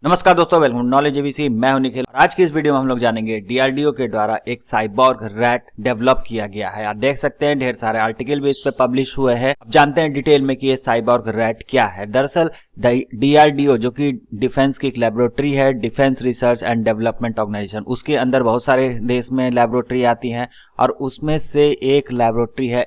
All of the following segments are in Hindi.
नमस्कार दोस्तों, वेलकम नॉलेज एबीसी। मैं हूं निखिल और आज की इस वीडियो में हम लोग जानेंगे डीआरडीओ के द्वारा एक साइबॉर्ग रैट डेवलप किया गया है। आप देख सकते हैं ढेर सारे आर्टिकल भी इस पे पब्लिश हुए हैं। अब जानते हैं डिटेल में कि ये साइबॉर्ग रैट क्या है। दरअसल डीआरडीओ जो कि डिफेंस की एक लेबोरेटरी है, defence research and development organisation, उसके अंदर बहुत सारे देश में लेबोरेटरी आती हैं और उसमें से एक लेबोरेटरी है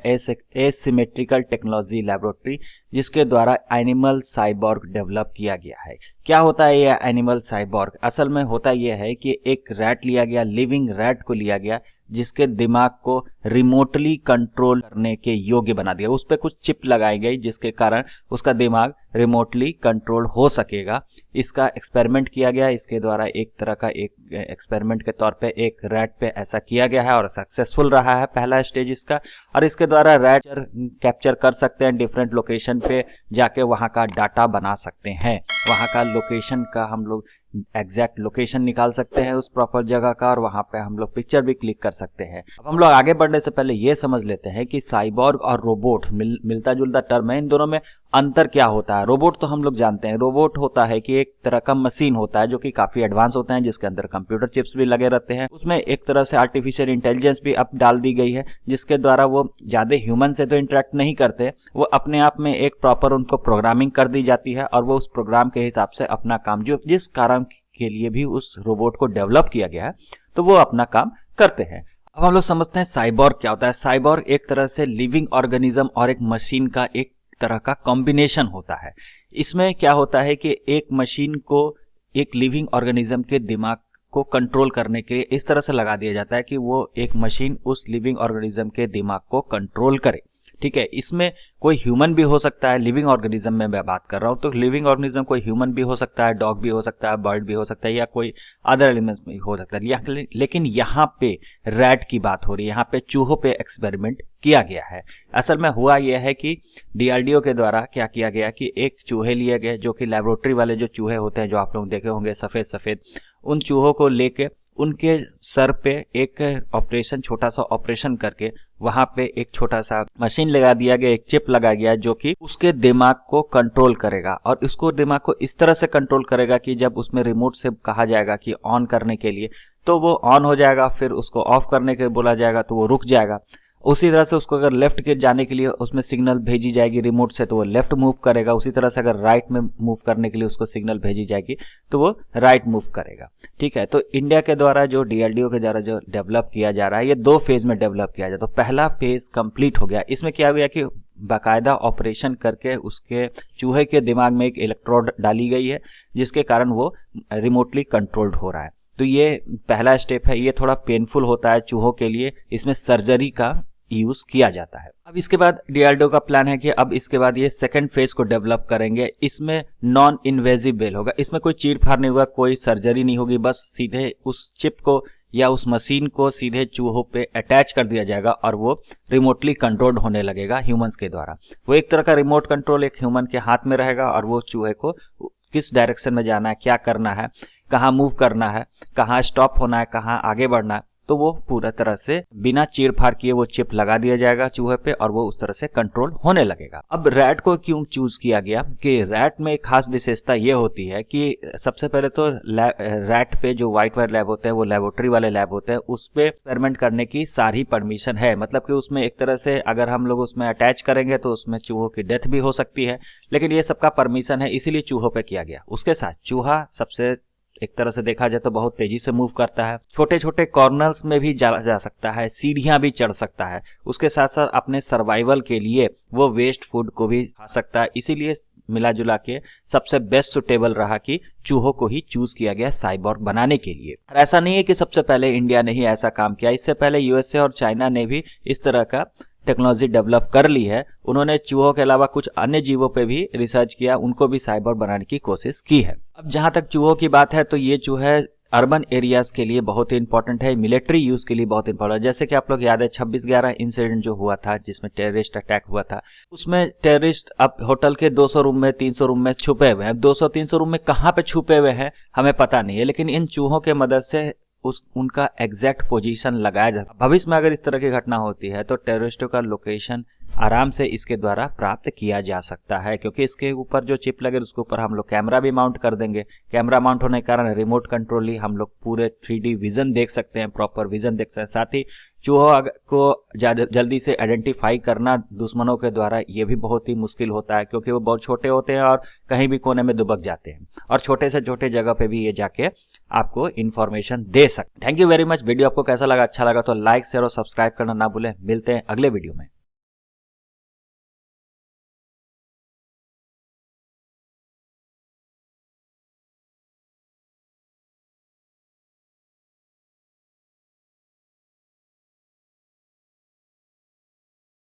एसिमेट्रिकल टेक्नोलॉजी लेबोरेटरी, जिसके द्वारा एनिमल साइबॉर्ग डेवलप किया गया है। क्या होता है ये एनिमल साइबॉर्ग? असल में होता यह है कि एक रैट लिया गया, लिविंग रैट को लिया गया, जिसके दिमाग को रिमोटली कंट्रोल करने के योग्य बना दिया। उस पर कुछ चिप लगाई गई जिसके कारण उसका दिमाग रिमोटली कंट्रोल हो सकेगा। इसका एक्सपेरिमेंट किया गया। इसके द्वारा एक तरह का एक एक्सपेरिमेंट के तौर पे एक रैट पे ऐसा किया गया है और सक्सेसफुल रहा है पहला स्टेज इसका। और इसके द्वारा रैट कैप्चर कर सकते हैं, डिफरेंट लोकेशन पे जाके वहां का डाटा बना सकते हैं। वहां का लोकेशन का हम लोग एग्जैक्ट लोकेशन निकाल सकते हैं उस प्रॉपर जगह का, और वहां पे हम लोग पिक्चर भी क्लिक कर सकते हैं। अब हम लोग आगे बढ़ने से पहले ये समझ लेते हैं कि साइबॉर्ग और रोबोट मिलता जुलता टर्म है। इन दोनों में अंतर क्या होता है? रोबोट तो हम लोग जानते हैं, रोबोट होता है कि एक तरह का मशीन होता है जो कि काफी एडवांस होता है, जिसके अंदर कंप्यूटर चिप्स भी लगे रहते हैं। उसमें एक तरह से आर्टिफिशियल इंटेलिजेंस भी अब डाल दी गई है, जिसके द्वारा वो ज्यादा ह्यूमन से तो इंटरेक्ट नहीं करते, वो अपने आप में एक प्रॉपर उनको प्रोग्रामिंग कर दी जाती है और वो उस प्रोग्राम के हिसाब से अपना काम, जो जिस कारण के लिए भी उस रोबोट को डेवलप किया गया है, तो वो अपना काम करते हैं। अब हम लोग समझते हैं साइबॉर्ग क्या होता है। साइबॉर्ग एक तरह से लिविंग ऑर्गेनिज्म और एक मशीन का एक तरह का कॉम्बिनेशन होता है। इसमें क्या होता है कि एक मशीन को एक लिविंग ऑर्गेनिज्म के दिमाग को कंट्रोल करने के लिए इस तरह से लगा दिया जाता है कि वो एक मशीन उस लिविंग ऑर्गेनिज्म के दिमाग को कंट्रोल करे। ठीक है, इसमें कोई ह्यूमन भी हो सकता है। लिविंग ऑर्गेनिज्म में मैं बात कर रहा हूं, तो लिविंग ऑर्गेनिज्म कोई ह्यूमन भी हो सकता है, डॉग भी हो सकता है, बर्ड भी हो सकता है, या कोई अदर एलिमेंट्स भी हो सकता है। लेकिन यहाँ पे रैट की बात हो रही है, यहाँ पे चूहों पे एक्सपेरिमेंट किया गया है। असल में हुआ यह है कि डीआरडीओ के द्वारा क्या किया गया कि एक चूहे लिए गए, जो कि लेबोरेटरी वाले जो चूहे होते हैं, जो आप लोग देखे होंगे सफेद सफेद, उन चूहों को लेके उनके सर पे एक ऑपरेशन, छोटा सा ऑपरेशन करके वहां पे एक छोटा सा मशीन लगा दिया गया, एक चिप लगा गया, जो कि उसके दिमाग को कंट्रोल करेगा। और उसको दिमाग को इस तरह से कंट्रोल करेगा कि जब उसमें रिमोट से कहा जाएगा कि ऑन करने के लिए, तो वो ऑन हो जाएगा, फिर उसको ऑफ करने के बोला जाएगा तो वो रुक जाएगा। उसी तरह से उसको अगर लेफ्ट के जाने के लिए उसमें सिग्नल भेजी जाएगी रिमोट से, तो वो लेफ्ट मूव करेगा। उसी तरह से अगर राइट में मूव करने के लिए उसको सिग्नल भेजी जाएगी तो वो राइट मूव करेगा। ठीक है, तो इंडिया के द्वारा जो डीआरडीओ के द्वारा जो डेवलप किया जा रहा है, ये 2 फेज में डेवलप किया जाता है। तो पहला फेज कंप्लीट हो गया। इसमें क्या हुआ कि बाकायदा ऑपरेशन करके उसके चूहे के दिमाग में एक इलेक्ट्रोड डाली गई है, जिसके कारण वो रिमोटली कंट्रोल्ड हो रहा है। तो ये पहला स्टेप है। ये थोड़ा पेनफुल होता है चूहों के लिए, इसमें सर्जरी का यूज किया जाता है। अब इसके बाद डीआरडीओ का प्लान है कि अब इसके बाद ये सेकंड फेज को डेवलप करेंगे। इसमें नॉन इन्वेजिव बेल होगा। इसमें कोई चीर-फाड़ नहीं होगा, कोई सर्जरी नहीं होगी, बस सीधे उस चिप को या उस मशीन को सीधे चूहों पे अटैच कर दिया जाएगा और वो रिमोटली कंट्रोल्ड होने लगेगा ह्यूमंस के द्वारा। वो एक तरह का रिमोट कंट्रोल एक ह्यूमन के हाथ में रहेगा और वो चूहे को किस डायरेक्शन में जाना है, क्या करना है, कहाँ मूव करना है, कहाँ स्टॉप होना है, कहाँ आगे बढ़ना है, तो वो पूरा तरह से बिना चीर-फाड़ किए वो चिप लगा दिया जाएगा चूहे पे और वो उस तरह से कंट्रोल होने लगेगा। अब रैट को क्यों चूज किया गया कि रैट में एक खास विशेषता ये होती है कि सबसे पहले तो रैट पे जो व्हाइट लैब होते हैं, वो लेबोरेटरी वाले लैब होते हैं, उस पे एक्सपेरिमेंट करने की सारी परमिशन है। मतलब कि उसमें एक तरह से अगर हम लोग उसमें अटैच करेंगे तो उसमें चूहों की डेथ भी हो सकती है, लेकिन ये सबका परमिशन है, इसीलिए चूहों पे किया गया। उसके साथ चूहा सबसे एक तरह से देखा जाए तो बहुत तेजी से मूव करता है, छोटे छोटे कॉर्नर्स में भी जा सकता है, सीढ़ियां भी चढ़ सकता है। उसके साथ साथ अपने सर्वाइवल के लिए वो वेस्ट फूड को भी खा सकता है। इसीलिए मिला जुला के सबसे बेस्ट सुटेबल रहा कि चूहों को ही चूज किया गया साइबॉर्ग बनाने के लिए। और ऐसा नहीं है कि सबसे पहले इंडिया ने ही ऐसा काम किया, इससे पहले यूएसए और चाइना ने भी इस तरह का टेक्नोलॉजी डेवलप कर ली है। उन्होंने चूहों के अलावा कुछ अन्य जीवों पे भी रिसर्च किया, उनको भी साइबॉर्ग बनाने की कोशिश की है। अब जहां तक चूहों की बात है, तो ये चूहे अर्बन एरियाज के लिए बहुत ही इंपॉर्टेंट है, मिलिट्री यूज के लिए बहुत इंपॉर्टेंट है। जैसे कि आप लोग याद है 26/11 इंसिडेंट जो हुआ था, जिसमें टेररिस्ट अटैक हुआ था, उसमें टेररिस्ट अब होटल के 200 रूम में, 300 रूम में छुपे हुए हैं। 200-300 रूम में कहाँ पे छुपे हुए हैं हमें पता नहीं है, लेकिन इन चूहों के मदद से उनका एग्जैक्ट पोजीशन लगाया जाता है। भविष्य में अगर इस तरह की घटना होती है तो टेररिस्टों का लोकेशन आराम से इसके द्वारा प्राप्त किया जा सकता है, क्योंकि इसके ऊपर जो चिप लगे उसके ऊपर हम लोग कैमरा भी माउंट कर देंगे। कैमरा माउंट होने के कारण रिमोट कंट्रोल ही हम लोग पूरे 3D विजन देख सकते हैं, प्रॉपर विजन देख सकते हैं। साथ ही चूहों को जल्दी से आइडेंटिफाई करना दुश्मनों के द्वारा ये भी बहुत ही मुश्किल होता है, क्योंकि वो बहुत छोटे होते हैं और कहीं भी कोने में दुबक जाते हैं, और छोटे से छोटे जगह पे भी ये जाके आपको इन्फॉर्मेशन दे सकते हैं। Thank you very much. Video आपको कैसा लगा? अच्छा लगा तो लाइक शेयर और सब्सक्राइब करना ना भूलें। मिलते हैं अगले वीडियो में।